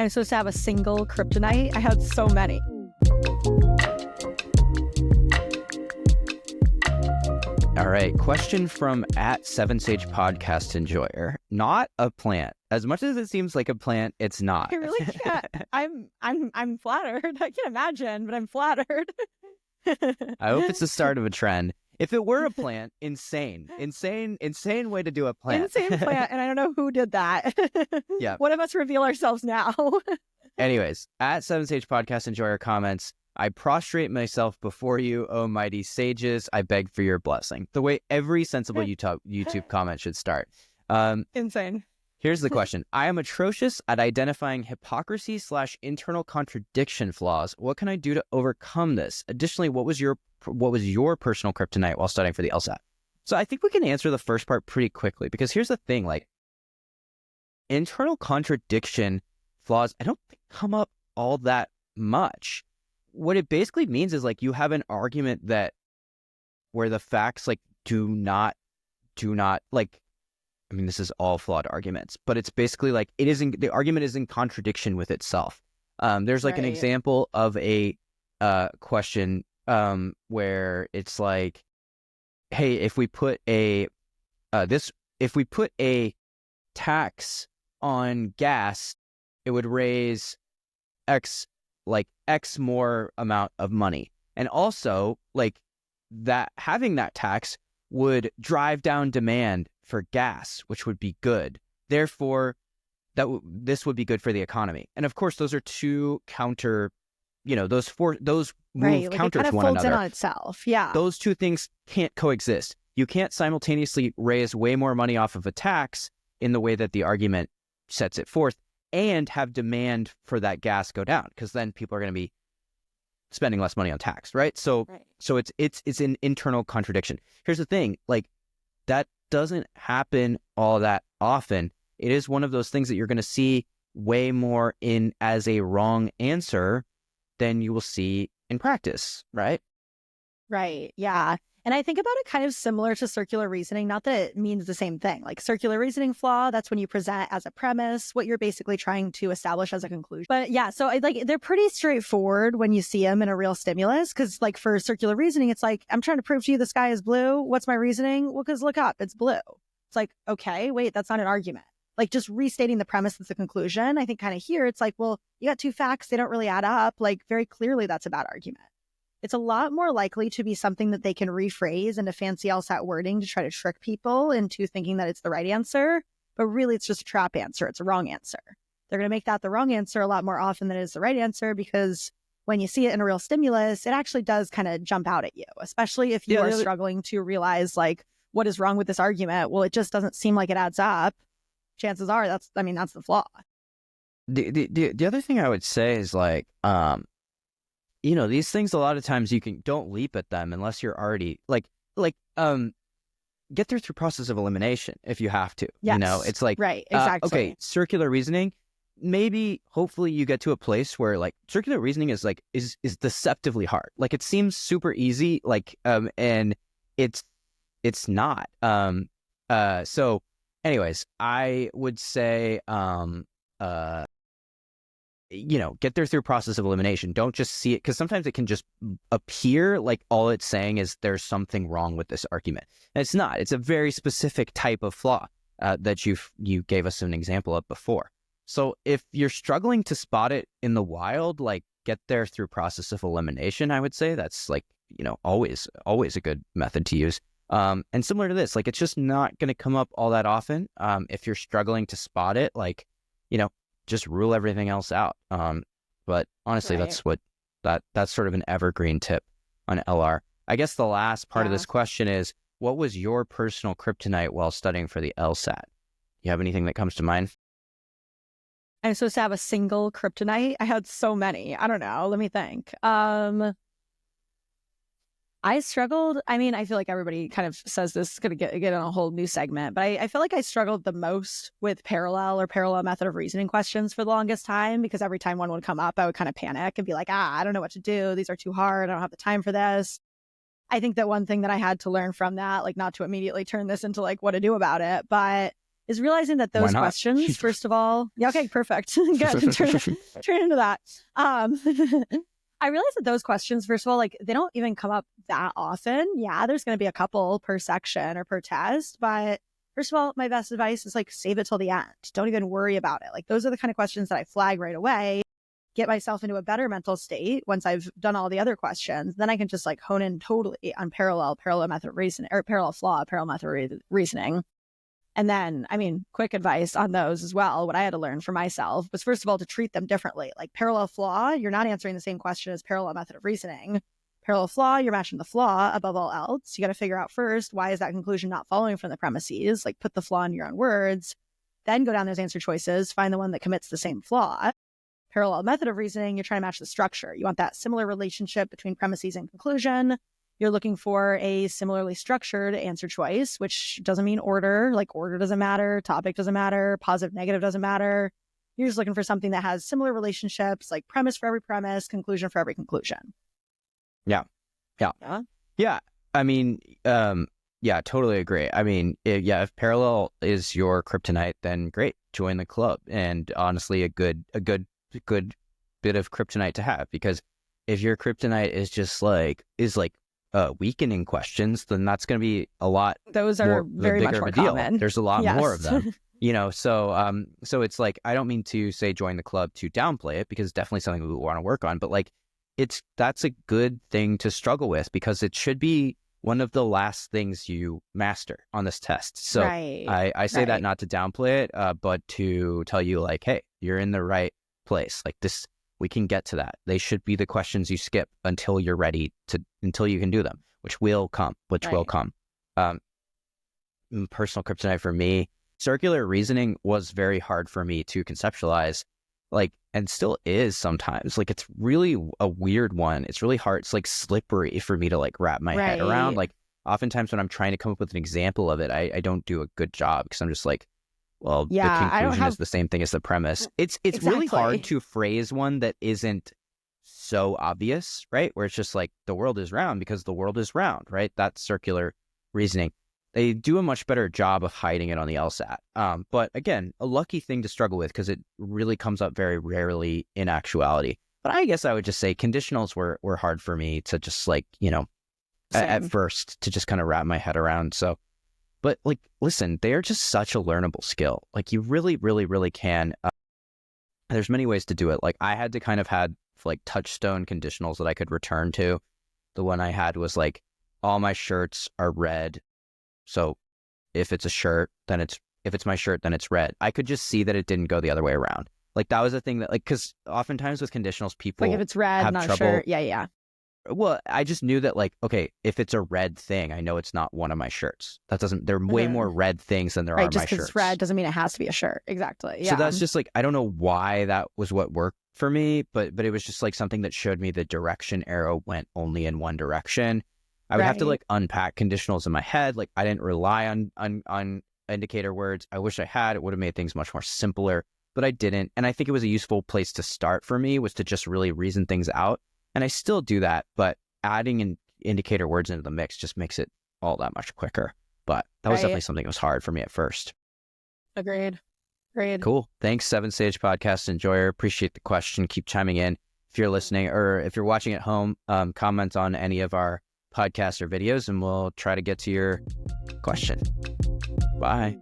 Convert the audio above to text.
I'm supposed to have a single kryptonite. I had so many. All right. Question from @7SagePodcast Enjoyer. Not a plant. As much as it seems like a plant, it's not. I really can't. I'm flattered. I can't imagine, but I'm flattered. I hope it's the start of a trend. If it were a plant, insane way to do a plant. Insane plant, and I don't know who did that. Yeah. One of us reveal ourselves now. Anyways, @7SagePodcast Enjoyer comments, I prostrate myself before you, O mighty sages. I beg for your blessing. The way every sensible YouTube comment should start. Insane. Here's the question. I am atrocious at identifying hypocrisy/internal contradiction flaws. What can I do to overcome this? Additionally, what was your personal kryptonite while studying for the LSAT? So I think we can answer the first part pretty quickly, because here's the thing, like, internal contradiction flaws, I don't think come up all that much. What it basically means is, like, you have an argument where the facts, like, do not, like, I mean, this is all flawed arguments, but it's basically like the argument is in contradiction with itself. There's like an example of a question where it's like, hey, if we put a tax on gas, it would raise X more amount of money. And also, like, that having that tax would drive down demand for gas, which would be good. Therefore, this would be good for the economy. And of course, those are two counter, those move counter to one another. It kind of folds in on itself. Yeah. Those two things can't coexist. You can't simultaneously raise way more money off of a tax in the way that the argument sets it forth and have demand for that gas go down, because then people are going to be spending less money on tax, right? So it's an internal contradiction. Here's the thing, like, that doesn't happen all that often. It is one of those things that you're going to see way more in as a wrong answer than you will see in practice, right? Right. Yeah. And I think about it kind of similar to circular reasoning, not that it means the same thing. Like, circular reasoning flaw, that's when you present as a premise what you're basically trying to establish as a conclusion. But yeah, so they're pretty straightforward when you see them in a real stimulus, because, like, for circular reasoning, it's like, I'm trying to prove to you the sky is blue. What's my reasoning? Well, because look up, it's blue. It's like, okay, wait, that's not an argument. Like, just restating the premise that's the conclusion. I think kind of here, it's like, well, you got two facts, they don't really add up. Like, very clearly, that's a bad argument. It's a lot more likely to be something that they can rephrase into fancy LSAT wording to try to trick people into thinking that it's the right answer, but really it's just a trap answer. It's a wrong answer. They're going to make that the wrong answer a lot more often than it is the right answer, because when you see it in a real stimulus, it actually does kind of jump out at you, especially if you are struggling to realize, like, what is wrong with this argument? Well, it just doesn't seem like it adds up. Chances are that's the flaw. The other thing I would say is, like, these things, a lot of times don't leap at them unless you're already get there through process of elimination if you have to. Yes. It's like, right, exactly. Okay, circular reasoning, maybe hopefully you get to a place where, like, circular reasoning is deceptively hard. Like, it seems super easy, like, and it's not. So anyways, I would say get there through process of elimination. Don't just see it, because sometimes it can just appear like all it's saying is there's something wrong with this argument. And it's not. It's a very specific type of flaw that you gave us an example of before. So if you're struggling to spot it in the wild, like, get there through process of elimination, I would say that's, like, always a good method to use. And similar to this, like, it's just not going to come up all that often. If you're struggling to spot it, like, just rule everything else out. But honestly, right. that's sort of an evergreen tip on LR. I guess the last part of this question is, what was your personal kryptonite while studying for the LSAT? You have anything that comes to mind? I'm supposed to have a single kryptonite. I had so many. I don't know. Let me think. I struggled. I mean, I feel like everybody kind of says this is going to get in a whole new segment, but I feel like I struggled the most with parallel method of reasoning questions for the longest time, because every time one would come up, I would kind of panic and be like, I don't know what to do. These are too hard. I don't have the time for this. I think that one thing that I had to learn from that, like, not to immediately turn this into, like, what to do about it, but is realizing that Why those not? questions, first of all, yeah, okay, perfect. Good. Turn into that. I realized that those questions, first of all, like they don't even come up that often. Yeah, there's going to be a couple per section or per test, but first of all, my best advice is like save it till the end. Don't even worry about it. Like those are the kind of questions that I flag right away, get myself into a better mental state once I've done all the other questions. Then I can just like hone in totally on parallel method of reasoning, or parallel flaw, parallel method of reasoning. And then, I mean, quick advice on those as well. What I had to learn for myself was, first of all, to treat them differently. Like parallel flaw, you're not answering the same question as parallel method of reasoning. Parallel flaw, you're matching the flaw above all else. You got to figure out first, why is that conclusion not following from the premises? Like put the flaw in your own words, then go down those answer choices, find the one that commits the same flaw. Parallel method of reasoning, you're trying to match the structure. You want that similar relationship between premises and conclusion. You're looking for a similarly structured answer choice, which doesn't mean order. Like order doesn't matter, topic doesn't matter, positive, negative doesn't matter. You're just looking for something that has similar relationships, like premise for every premise, conclusion for every conclusion. Yeah. I mean, yeah, totally agree. I mean, if parallel is your kryptonite, then great, join the club. And honestly, a good bit of kryptonite to have, because if your kryptonite is just like weakening questions, then that's going to be a lot. Those are very much more common. There's a lot more of them, so it's like, I don't mean to say join the club to downplay it, because it's definitely something we want to work on, but like that's a good thing to struggle with, because it should be one of the last things you master on this test. So I say that not to downplay it, but to tell you like, hey, you're in the right place. Like this, we can get to that. They should be the questions you skip until you're ready until you can do them, which will come. Personal kryptonite for me, circular reasoning was very hard for me to conceptualize, like, and still is sometimes. Like it's really a weird one. It's really hard. It's like slippery for me to like wrap my head around. Like oftentimes when I'm trying to come up with an example of it, I don't do a good job, because I'm just like, well, the conclusion is the same thing as the premise. It's really hard to phrase one that isn't so obvious, right? Where it's just like, the world is round because the world is round, right? That's circular reasoning. They do a much better job of hiding it on the LSAT. But again, a lucky thing to struggle with, because it really comes up very rarely in actuality. But I guess I would just say conditionals were hard for me to just like, at first to just kind of wrap my head around. So, but like, listen, they are just such a learnable skill. Like you really, really, really can. There's many ways to do it. Like I had to kind of had like touchstone conditionals that I could return to. The one I had was like, all my shirts are red. So if it's a shirt, then if it's my shirt, then it's red. I could just see that it didn't go the other way around. Like that was the thing that, like, because oftentimes with conditionals, people like if it's red, have not trouble. a shirt. Yeah. Well, I just knew that, like, okay, if it's a red thing, I know it's not one of my shirts. There are way more red things than there are my shirts. Just because it's red doesn't mean it has to be a shirt. Exactly. Yeah. So that's just like, I don't know why that was what worked for me, but it was just like something that showed me the direction arrow went only in one direction. I would have to like unpack conditionals in my head. Like I didn't rely on indicator words. I wish I had. It would have made things much more simpler, but I didn't. And I think it was a useful place to start for me, was to just really reason things out. And I still do that, but adding in indicator words into the mix just makes it all that much quicker. But that was definitely something that was hard for me at first. Agreed. Cool. Thanks, 7 Stage Podcast Enjoyer. Appreciate the question. Keep chiming in. If you're listening or if you're watching at home, comment on any of our podcasts or videos and we'll try to get to your question. Bye.